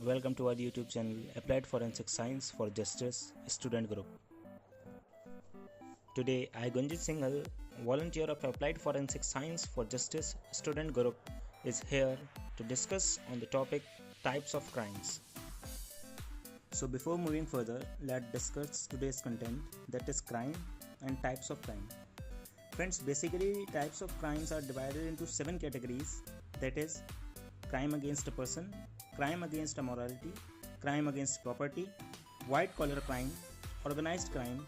welcome to our YouTube channel Applied Forensic Science for Justice Student Group. Today, I Gunjit Singhal, volunteer of Applied Forensic Science for Justice Student Group, is here to discuss on the topic types of crimes. So before moving further, let's discuss today's content, that is crime and types of crime. Friends, basically types of crimes are divided into 7 categories, that is crime against a person, crime against a morality, crime against property, white collar crime, organized crime,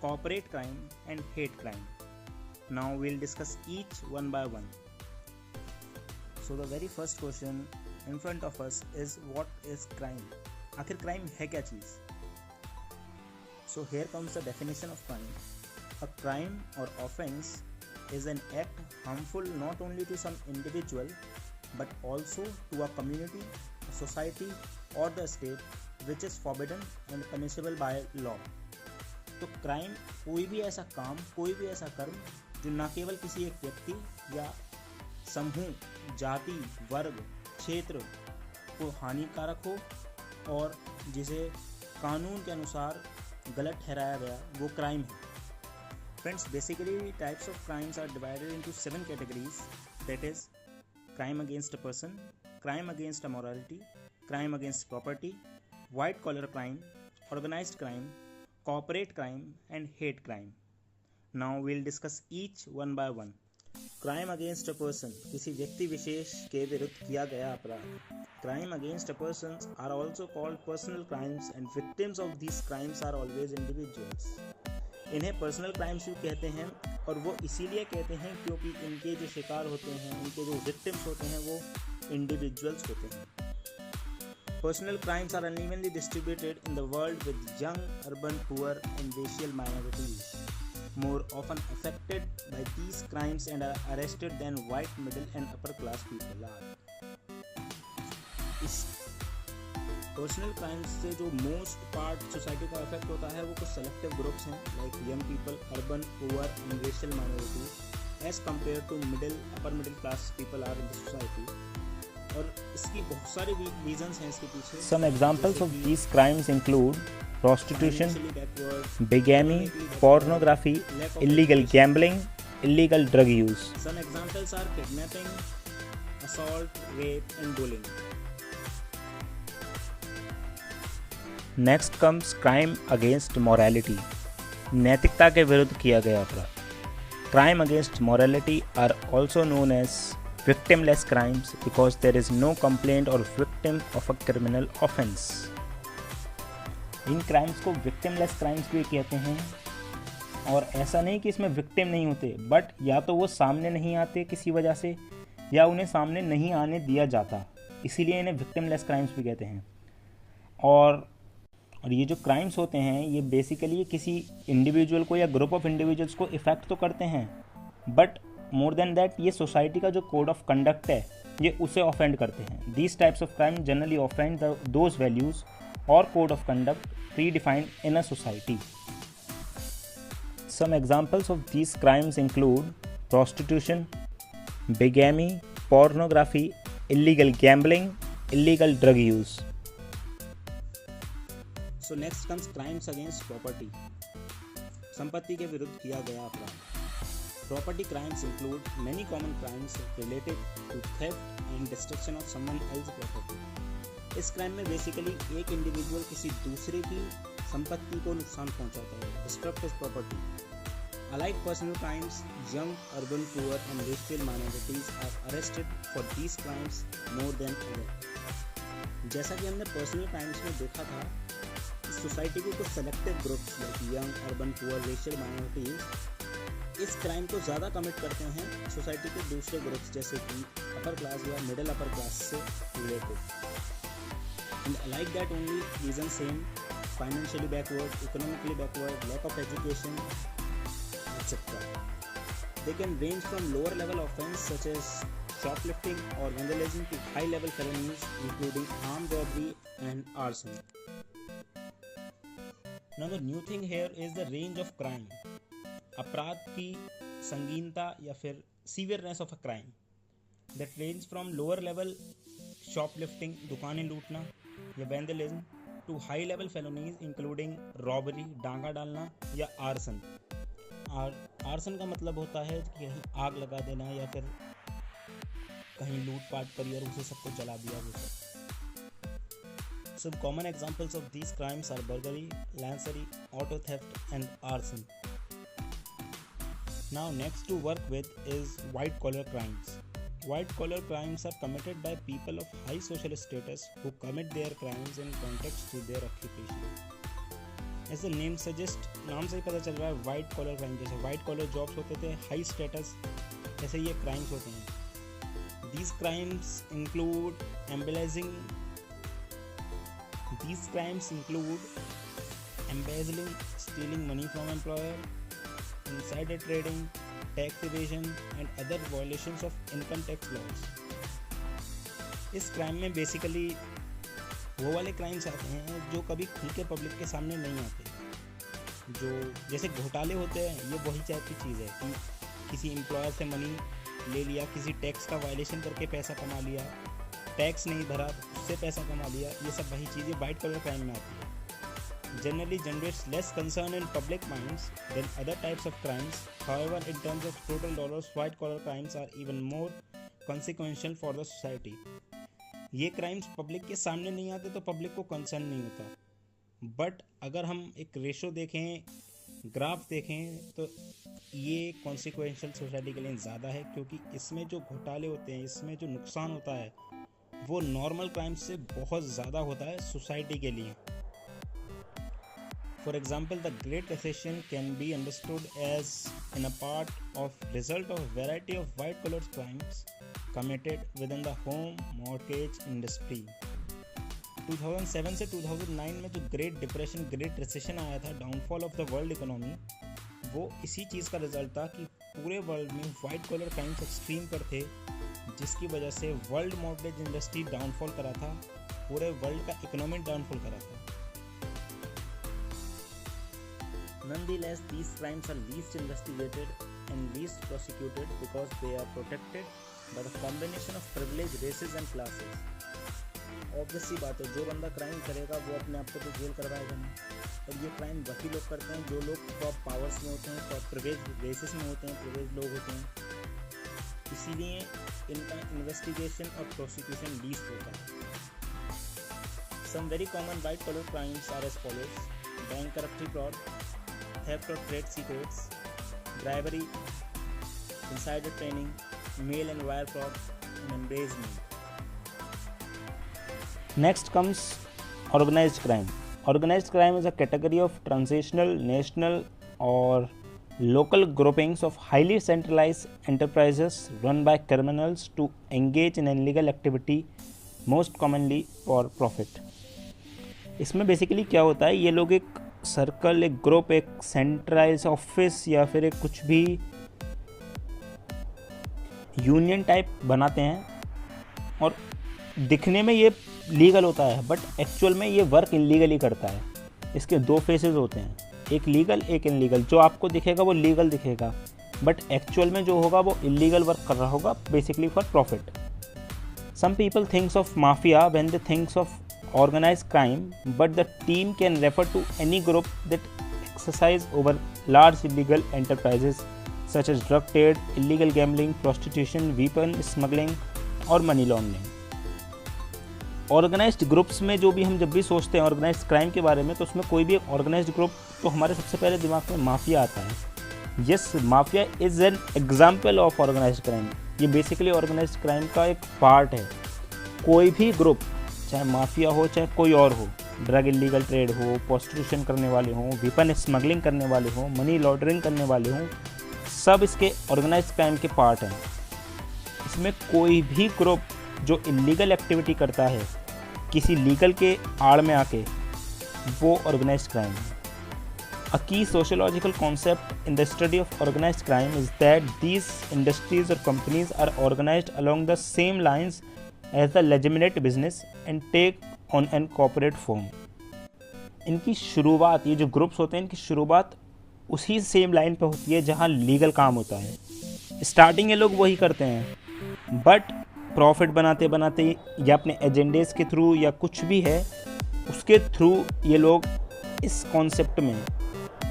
corporate crime and hate crime. Now we'll discuss each one by one. So the very first question in front of us is, what is crime? आखिर crime है क्या चीज़? So here comes the definition of crime. A crime or offense is an act harmful not only to some individual but also to a community, a society or the state which is forbidden and punishable by law. तो crime कोई भी ऐसा काम, कोई भी ऐसा कर्म जो न केवल किसी एक व्यक्ति या समूह, जाति, वर्ग, क्षेत्र को हानिकारक हो और जिसे कानून के अनुसार गलत ठहराया गया, वो क्राइम है. Friends, basically types of crimes are divided into 7 categories, that is crime against a person, crime against a morality, crime against property, white collar crime, organized crime, corporate crime and hate crime. Now we'll discuss each one by one. Crime against a person, किसी व्यक्ति विशेष के विरुद्ध किया गया अपराध. Crime against a persons are also called personal crimes and victims of these crimes are always individuals. इन्हें personal crimes भी कहते हैं और वो इसीलिए कहते हैं क्योंकि इनके जो शिकार होते हैं, इनके जो विक्टिम्स होते हैं, वो इंडिविजुअल्स होते हैं. Personal crimes are unevenly distributed in the world with young, urban, poor and racial minorities more often affected by these crimes and are arrested than white, middle and upper class people are. इस personal crimes से जो most part society का effect होता है वो कुछ selective groups हैं, like young people, urban, poor and racial minority as compare to middle, upper middle class people are in the society. और इसकी बहुत सारे रीजंस हैं इसके पीछे. Some examples of these crimes include prostitution, bigamy, pornography, illegal gambling, illegal drug use. Some examples are kidnapping, assault, rape and bullying. Next comes crime against morality. नैतिकता के विरुद्ध किया गया अपराध. Crime against morality are also known as victimless crimes because there is no complaint or victim of a criminal offense. In crimes को victimless crimes भी कहते हैं और ऐसा नहीं कि इसमें विक्टिम नहीं होते, बट या तो वो सामने नहीं आते किसी वजह से या उन्हें सामने नहीं आने दिया जाता, इसीलिए इन्हें विक्टिमलेस क्राइम्स भी कहते हैं. और ये जो क्राइम्स होते हैं ये बेसिकली किसी इंडिविजुअल को या ग्रुप ऑफ इंडिविजुअल्स को इफ़ेक्ट तो करते हैं, बट मोर देन दैट ये सोसाइटी का जो कोड ऑफ कंडक्ट है ये उसे ऑफेंड करते हैं. These types of crime generally offend those values or code of conduct predefined in a society. Some examples of these crimes include prostitution, bigamy, pornography, illegal gambling, illegal drug use. So next comes crimes against property. संपत्ति के विरुद्ध किया गया अपराध. Property crimes include many common crimes related to theft and destruction of someone else's property. इस crime में basically एक individual किसी दूसरे की संपत्ति को नुकसान पहुंचाता है, destruct his property. Alike personal crimes, young, urban, poor and racial minorities are arrested for these crimes more than other. जैसा कि हमने पर्सनल क्राइम्स में देखा था, इस सोसाइटी के कुछ selective groups like young, urban, poor, racial minorities इस क्राइम को ज़्यादा कमिट करते हैं सोसाइटी के दूसरे ग्रुप्स जैसे कि अपर क्लास या मिडिल अपर क्लास से related. And like that only reason same, financially backward, economically backward, lack of education, etc. They can range from lower level offense such as shoplifting or vandalism to high level felonies including armed robbery and arson. Now the new thing here is the range of crime. अपराध की संगीनता या फिर severeness of a crime that range from lower level shoplifting, दुकानें लूटना, या vandalism to high level felonies including robbery, डांगा डालना या आर्सन। आर्सन का मतलब होता है कि कहीं आग लगा देना या फिर कहीं लूटपाट करी और उसे सबको जला दिया, वो सब। Some common examples of these crimes are burglary, larceny, auto theft and arson. Now next to work with is white collar crimes. White collar crimes are committed by people of high social status who commit their crimes in context to their occupation. As the name suggests, नाम से ही पता चल रहा है white collar crime, जैसे white collar jobs होते थे, high status, ऐसे ये crimes होते हैं। These crimes include embezzling, stealing money from employer, insider trading, tax evasion and other violations of income tax laws. इस क्राइम में बेसिकली वो वाले क्राइम्स आते हैं जो कभी खुल के पब्लिक के सामने नहीं आते। जो जैसे घोटाले होते हैं, ये वही टाइप की चीज़ है कि किसी एम्प्लॉयर से मनी ले लिया, किसी टैक्स का वायलेशन करके पैसा कमा लिया, टैक्स नहीं भरा उससे पैसा कमा लिया, ये सब वही चीज़ें वाइट कलर क्राइम में आती है। Generally generates less concern in public minds than other types of crimes. However, in terms of total dollars, white collar crimes are even more consequential for the society. ये crimes public के सामने नहीं आते तो public को concern नहीं होता, but अगर हम एक रेशो देखें, ग्राफ देखें, तो ये कॉन्सिक्वेंशियल सोसाइटी के लिए ज़्यादा है, क्योंकि इसमें जो घोटाले होते हैं, इसमें जो नुकसान होता है वो नॉर्मल क्राइम्स से बहुत ज़्यादा होता है सोसाइटी के लिए। For example, the Great Recession can be understood as in a part of result of a variety of white-collar crimes committed within the home mortgage industry. 2007 से 2009 में जो ग्रेट डिप्रेशन, ग्रेट रिसेशन आया था, downfall of the world economy, वो इसी चीज़ का result था कि पूरे वर्ल्ड में वाइट कॉलर क्राइम्स एक्सट्रीम पर थे, जिसकी वजह से वर्ल्ड मॉर्गेज इंडस्ट्री डाउनफॉल करा था, पूरे वर्ल्ड का इकोनॉमिक डाउनफॉल करा था। Nonetheless, these crimes are least investigated and least prosecuted because they are protected by the combination of privileged races and classes. Obvious सी बात है, जो बंदा क्राइम करेगा वो अपने आप को तो जेल करवाएगा नहीं, और ये क्राइम वही लोग करते हैं जो लोग टॉप पावर्स में होते हैं, टॉप प्रिविलेज रेसेस में होते हैं, प्रिविलेज लोग होते हैं, इसीलिए इनका इन्वेस्टिगेशन और प्रोसिक्यूशन लीस्ट होता है। Some very common white collar crimes are as follows: bankruptcy fraud, theft of trade secrets, bribery, insider trading, mail and wire fraud, and embezzlement. Next comes organized crime. Organized crime is a category of transnational, national or local groupings of highly centralized enterprises run by criminals to engage in illegal activity, most commonly for profit. इसमें basically क्या होता है, ये लोग एक circle, एक group, एक centralise office या फिर एक कुछ भी यूनियन टाइप बनाते हैं, और दिखने में ये लीगल होता है बट एक्चुअल में ये वर्क इलीगली करता है। इसके दो फेसेस होते हैं, एक लीगल एक इलीगल। जो आपको दिखेगा वो लीगल दिखेगा, बट एक्चुअल में जो होगा वो इलीगल वर्क कर रहा होगा, basically for profit. Some people thinks of mafia when they thinks of organized crime, but the team can refer to any group that exercise over large illegal enterprises such as drug trade, illegal gambling, prostitution, weapon smuggling और money laundering. Organised groups में जो भी हम जब भी सोचते हैं organised crime के बारे में, तो उसमें कोई भी एक ऑर्गेनाइज्ड ग्रुप, तो हमारे सबसे पहले दिमाग में माफिया आता है। Yes, mafia is an example of organized crime. ये बेसिकली ऑर्गेनाइज्ड क्राइम का एक पार्ट है। कोई भी ग्रुप, चाहे माफिया हो चाहे कोई और हो, ड्रग इलीगल ट्रेड हो, प्रोस्टिट्यूशन करने वाले हों, वेपन स्मगलिंग करने वाले हों, मनी लॉन्ड्रिंग करने वाले हों, सब इसके ऑर्गेनाइज्ड क्राइम के पार्ट हैं। इसमें कोई भी ग्रुप जो इलीगल एक्टिविटी करता है किसी लीगल के आड़ में आके, वो ऑर्गेनाइज्ड क्राइम है। A key sociological concept in the study of organized crime is that these industries or companies are organized along the same lines as the legitimate business and take on an corporate form. इनकी शुरुआत, ये जो groups होते हैं, इनकी शुरुआत उसी same line पे होती है जहाँ लीगल काम होता है। स्टार्टिंग ये लोग वही करते हैं, बट प्रॉफिट बनाते बनाते या अपने एजेंडेस के थ्रू या कुछ भी है उसके थ्रू ये लोग इस कॉन्सेप्ट में,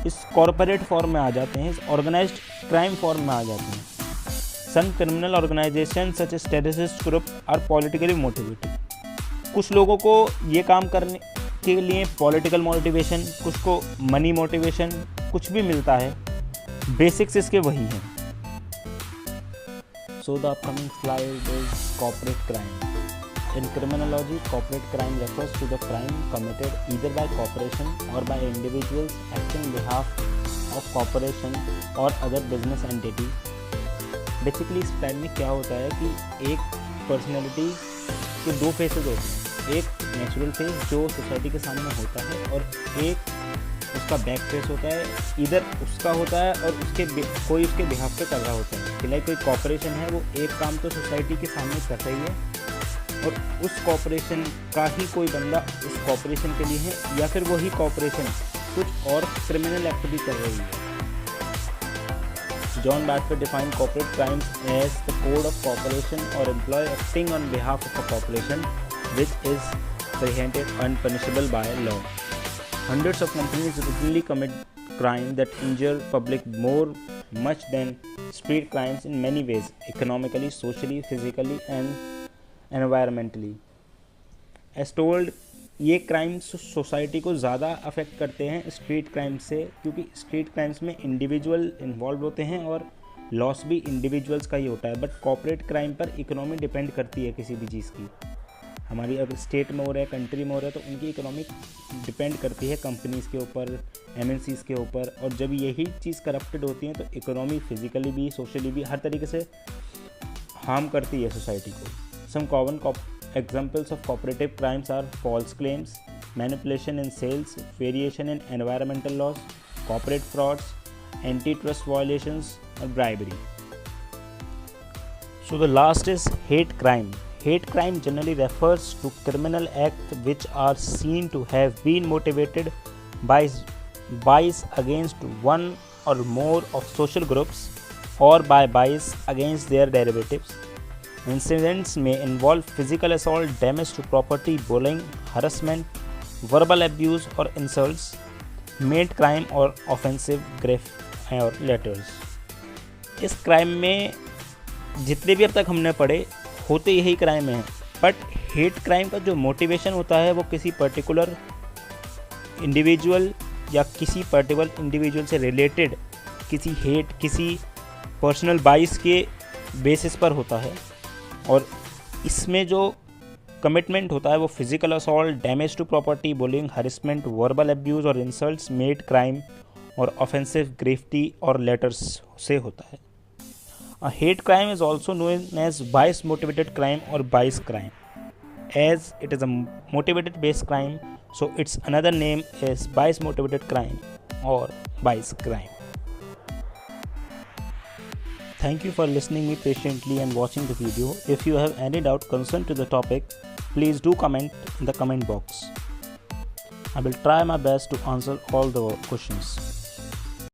इस कॉरपोरेट फॉर्म में आ जाते हैं, इस ऑर्गेनाइज्ड क्राइम फॉर्म में आ जाते हैं। Some criminal organization such as terrorist group are politically motivated. कुछ लोगों को ये काम करने के लिए पॉलिटिकल मोटिवेशन, कुछ को मनी मोटिवेशन, कुछ भी मिलता है, बेसिक्स इसके वही हैं। So the upcoming slide is corporate crime. In criminology, corporate crime refers to the crime committed either by corporation or by individuals acting on behalf of corporation or other business entity. Basically इस time में क्या होता है कि एक personality के दो faces होते हैं, एक नेचुरल फेस जो सोसाइटी के सामने होता है और एक उसका बैक फेस होता है, इधर उसका होता है और कोई उसके बिहाफ पे कर रहा होता है। फिलहाल कोई कॉर्पोरेशन है, वो एक काम तो सोसाइटी के सामने कर रही है और उस कॉर्पोरेशन का ही कोई बंदा उस कॉर्पोरेशन के लिए है, या फिर वही कॉर्पोरेशन कुछ और क्रिमिनल एक्ट भी कर रही है। John Batford defined corporate crimes as the code of corporation और employee acting on behalf of a corporation which is prevented and punishable by law. Hundreds of companies routinely commit crime that injure public much than street crimes in many ways, economically, socially, physically and environmentally. As told, ये crimes society को ज़्यादा affect करते हैं street crime से, क्योंकि street crimes में individual involve होते हैं और लॉस भी इंडिविजुअल्स का ही होता है। बट कॉर्पोरेट क्राइम पर इकोनॉमी डिपेंड करती है किसी भी चीज़ की। हमारी अब स्टेट में हो रहा है, कंट्री में हो रहा है, तो उनकी इकोनॉमी डिपेंड करती है कंपनीज़ के ऊपर, एमएनसीज़ के ऊपर। और जब यही चीज़ करप्टेड होती है तो इकोनॉमी फिजिकली भी, सोशली भी, हर तरीके से हार्म करती है सोसाइटी को। Some common examples of cooperative crimes are false claims, manipulation in sales, variation in environmental laws, corporate frauds, anti trust violations और bribery. So the last is hate crime. Hate crime generally refers to criminal acts which are seen to have been motivated by bias against one or more of social groups or by bias against their derivatives. Incidents may involve physical assault, damage to property, bullying, harassment, verbal abuse or insults, made crime or offensive graft or letters. इस crime में जितने भी अब तक हमने पढ़े होते यही क्राइम है, बट हेट क्राइम का जो मोटिवेशन होता है वो किसी पर्टिकुलर इंडिविजुअल या किसी पर्टिकुलर इंडिविजुअल से रिलेटेड किसी हेट, किसी पर्सनल बाइस के बेसिस पर होता है। और इसमें जो कमिटमेंट होता है वो physical assault, damage to property, bullying, harassment, verbal abuse और इंसल्ट्स, मेड क्राइम और ऑफेंसिव ग्रेफ्टी और लेटर्स से होता है। A hate crime is also known as bias motivated crime or bias crime, as it is a motivated based crime, so its another name is bias motivated crime or bias crime. Thank you for listening me patiently and watching the video. If you have any doubt concerned to the topic, please do comment in the comment box. I will try my best to answer all the questions.